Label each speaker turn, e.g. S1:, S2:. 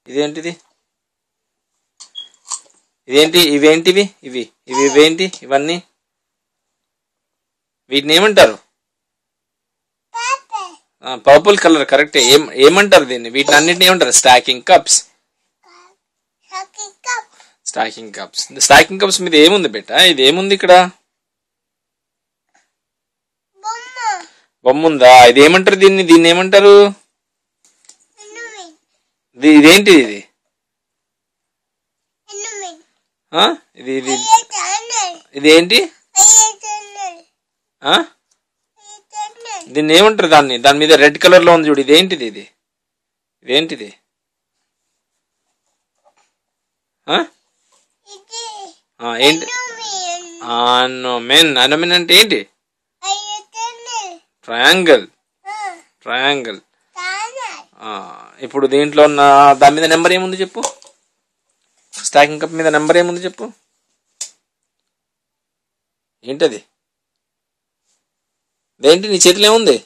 S1: ఇదేంటిది? ఇవేంటివి? ఇవేంటి ఇవన్నీ? వీటిని ఏమంటారు? పర్పుల్ కలర్ కరెక్టే. ఏమంటారు దీన్ని? వీటిని అన్నిటిని ఏమంటారు? Stacking cups. స్టాకింగ్ కప్స్ మీద ఏముంది బెట్ట? ఇది ఏముంది ఇక్కడ? బొమ్మ ఉందా? ఇది ఏమంటారు? దీన్ని ఏమంటారు? ఇదేంటిది? ఇదేంటి? దీన్ని ఏమంటారు? దాని మీద రెడ్ కలర్ లో ఉంది చూడు. ఇదేంటిది? ఇదేంటిది? ఏంటి? అనోమెన్ అంటే ఏంటి? ట్రయాంగిల్. ఇప్పుడు దీంట్లో ఉన్న దాని మీద నెంబర్ ఏముంది చెప్పు? స్టాకింగ్ కప్ మీద నెంబర్ ఏముంది చెప్పు? ఏంటది? దేంటి నీ చేతిలో ఏముంది?